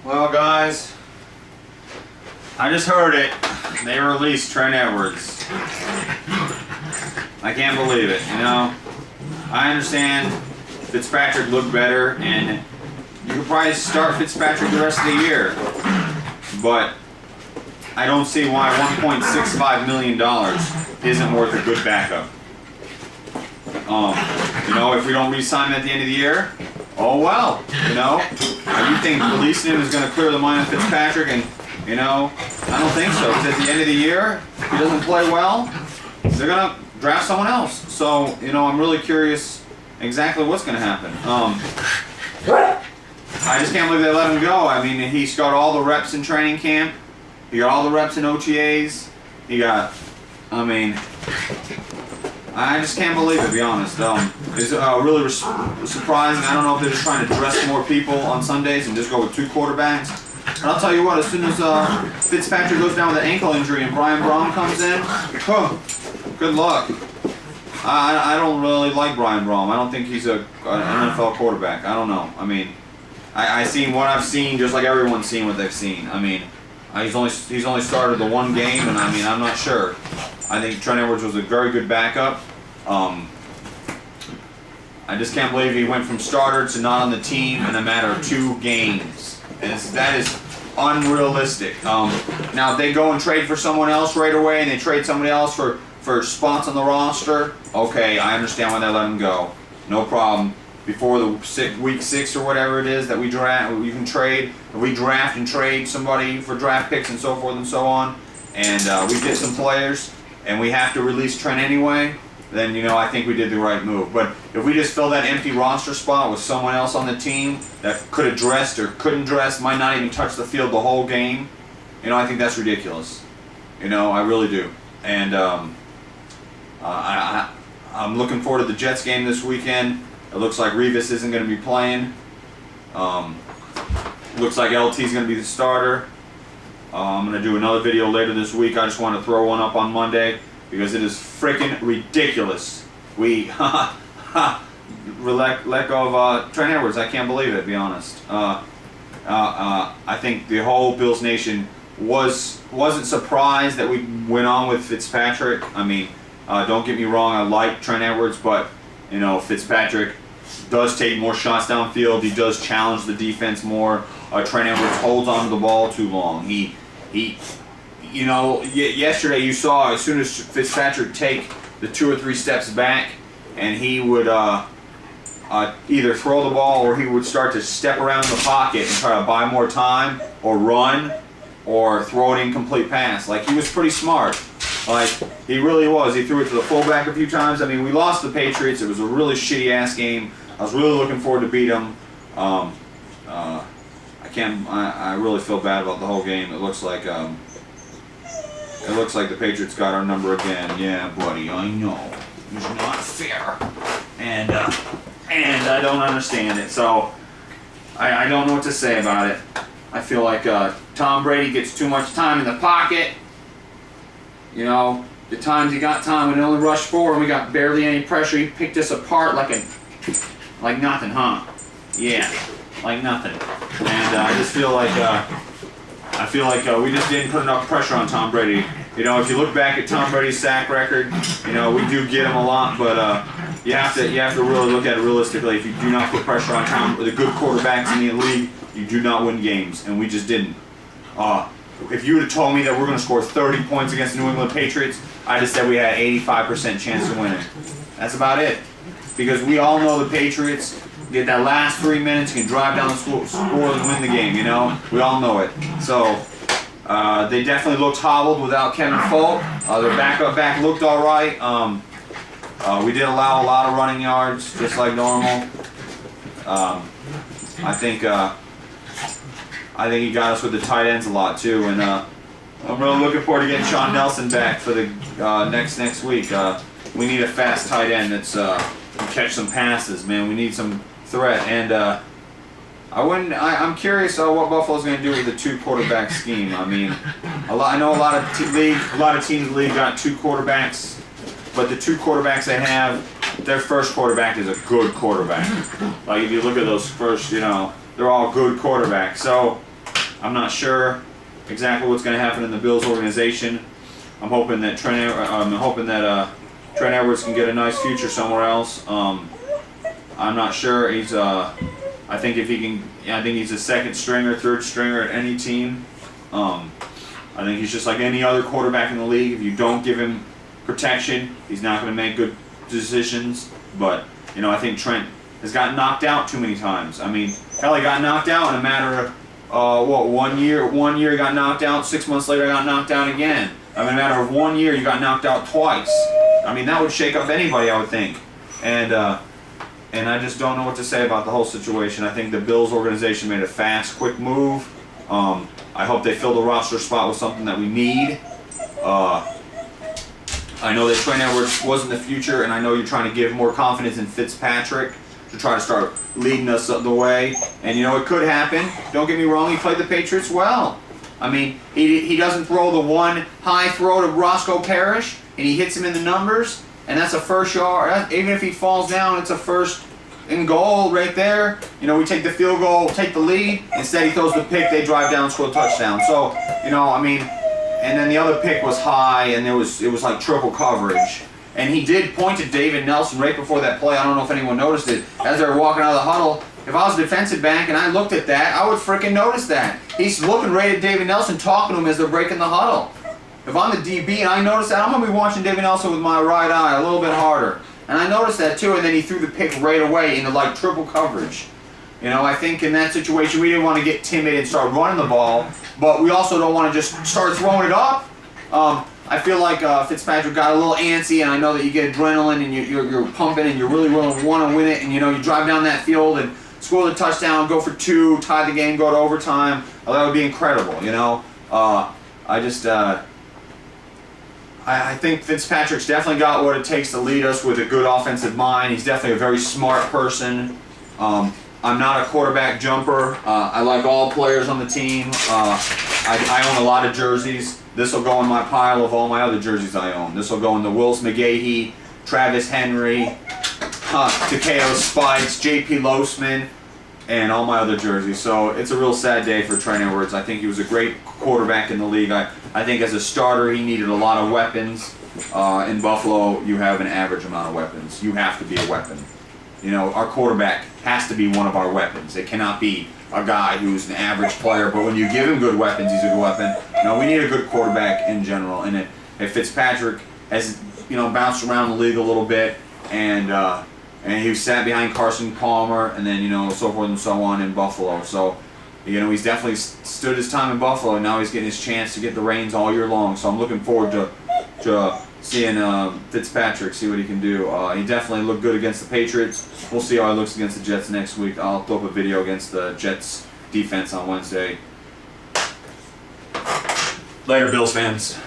Well, guys, I just heard it. They released Trent Edwards. I can't believe it, you know. I understand Fitzpatrick looked better, and you could probably start Fitzpatrick the rest of the year. But I don't see why $1.65 million isn't worth a good backup. You know, if we don't re-sign him at the end of the year, oh well, you know. You think releasing him is going to clear the mind of Fitzpatrick, and, you know, I don't think so. Because at the end of the year, if he doesn't play well, they're going to draft someone else. So, you know, I'm really curious exactly what's going to happen. I just can't believe they let him go. I mean, he's got all the reps in training camp. He got all the reps in OTAs. He got, I mean, I just can't believe it, to be honest. It's really surprising. I don't know if they're just trying to dress more people on Sundays and just go with two quarterbacks. And I'll tell you what, as soon as Fitzpatrick goes down with an ankle injury and Brian Brohm comes in, good luck. I don't really like Brian Brohm. I don't think he's an NFL quarterback. I don't know. I mean, I've seen what I've seen, just like everyone's seen what they've seen. I mean, he's only started the one game, and I mean, I'm not sure. I think Trent Edwards was a very good backup. I just can't believe he went from starter to not on the team in a matter of 2 games. And that is unrealistic. Now, if they go and trade for someone else right away, and they trade somebody else for spots on the roster, okay, I understand why they let him go. No problem. Before the week 6 or whatever it is that we draft, we can trade. If we draft and trade somebody for draft picks and so forth and so on, and we get some players, and we have to release Trent anyway, then, you know, I think we did the right move. But if we just fill that empty roster spot with someone else on the team that could have dressed or couldn't dress, might not even touch the field the whole game, you know, I think that's ridiculous. You know, I really do. And I'm looking forward to the Jets game this weekend. It looks like Revis isn't going to be playing. Looks like LT is going to be the starter. I'm going to do another video later this week. I just want to throw one up on Monday because it is freaking ridiculous. We let go of Trent Edwards. I can't believe it, to be honest. I think the whole Bills Nation wasn't surprised that we went on with Fitzpatrick. I mean, don't get me wrong, I like Trent Edwards, but, you know, Fitzpatrick does take more shots downfield. He does challenge the defense more. Trent Edwards holds on to the ball too long. You know, yesterday you saw as soon as Fitzpatrick take the 2 or 3 steps back, and he would either throw the ball or he would start to step around the pocket and try to buy more time or run or throw an incomplete pass. Like, he was pretty smart. Like, he really was. He threw it to the fullback a few times. I mean, we lost the Patriots. It was a really shitty-ass game. I was really looking forward to beat them. I really feel bad about the whole game. It looks like the Patriots got our number again. Yeah, buddy, I know. It's not fair. And I don't understand it. So I don't know what to say about it. I feel like Tom Brady gets too much time in the pocket. You know, the times he got time when he only rushed forward and we got barely any pressure, he picked us apart like nothing, huh? Yeah, like nothing. And I just feel like we just didn't put enough pressure on Tom Brady. You know, if you look back at Tom Brady's sack record, you know, we do get him a lot, but you have to really look at it realistically. If you do not put pressure on the good quarterbacks in the league, you do not win games, and we just didn't. If you would have told me that we're going to score 30 points against the New England Patriots, I just said we had an 85% chance of winning. That's about it. Because we all know the Patriots get that last 3 minutes, can drive down the score and win the game, you know? We all know it. So, they definitely looked hobbled without Kevin Folk. Their backup back looked all right. We did allow a lot of running yards, just like normal. I think he got us with the tight ends a lot too, and I'm really looking forward to getting Sean Nelson back for the next week. We need a fast tight end that's can catch some passes, man. We need some threat, and I'm curious what Buffalo's going to do with the 2 quarterback scheme. I mean, I know a lot of teams in the league got 2 quarterbacks, but the 2 quarterbacks they have, their first quarterback is a good quarterback. Like, if you look at those first, you know, they're all good quarterbacks. So I'm not sure exactly what's going to happen in the Bills organization. I'm hoping that Trent Edwards can get a nice future somewhere else. I'm not sure. I think if he can, I think he's a second stringer, third stringer at any team. I think he's just like any other quarterback in the league. If you don't give him protection, he's not going to make good decisions. But I think Trent has gotten knocked out too many times. I mean, hell, he got knocked out in a matter of 1 year. 1 year he got knocked out. 6 months later, he got knocked out again. I mean, in a matter of 1 year, you got knocked out twice. I mean, that would shake up anybody, I would think. And I just don't know what to say about the whole situation. I think the Bills organization made a fast, quick move. I hope they fill the roster spot with something that we need. I know that Trent Edwards was in the future, and I know you're trying to give more confidence in Fitzpatrick to try to start leading us the way. And it could happen. Don't get me wrong, he played the Patriots well. I mean, he doesn't throw the one high throw to Roscoe Parrish, and he hits him in the numbers, and that's a first yard. Even if he falls down, it's a first and goal right there. We take the field goal, take the lead. Instead, he throws the pick, they drive down, score a touchdown. So, I mean, and then the other pick was high, and it was like triple coverage. And he did point to David Nelson right before that play. I don't know if anyone noticed it. As they were walking out of the huddle, if I was a defensive back and I looked at that, I would freaking notice that. He's looking right at David Nelson, talking to him as they're breaking the huddle. If I'm the DB and I notice that, I'm going to be watching David Nelson with my right eye a little bit harder. And I noticed that too, and then he threw the pick right away into like triple coverage. I think in that situation we didn't want to get timid and start running the ball, but we also don't want to just start throwing it up. I feel like Fitzpatrick got a little antsy, and I know that you get adrenaline and you're pumping and you really want to win it, and you drive down that field and score the touchdown, go for 2, tie the game, go to overtime. That would be incredible. I think Fitzpatrick's definitely got what it takes to lead us with a good offensive mind. He's definitely a very smart person. I'm not a quarterback jumper. I like all players on the team. I own a lot of jerseys. This will go in my pile of all my other jerseys I own. This will go in the Wills McGahee, Travis Henry, Takeo Spikes, J.P. Losman, and all my other jerseys. So it's a real sad day for Trent Edwards. I think he was a great quarterback in the league. I think as a starter he needed a lot of weapons. In Buffalo, you have an average amount of weapons. You have to be a weapon. Our quarterback has to be one of our weapons. It cannot be a guy who's an average player, but when you give him good weapons, he's a good weapon. No, we need a good quarterback in general. And if Fitzpatrick has bounced around the league a little bit, and he sat behind Carson Palmer, and then so forth and so on in Buffalo. So he's definitely stood his time in Buffalo, and now he's getting his chance to get the reins all year long. So I'm looking forward to seeing Fitzpatrick, see what he can do. He definitely looked good against the Patriots. We'll see how he looks against the Jets next week. I'll throw up a video against the Jets defense on Wednesday. Later, Bills fans.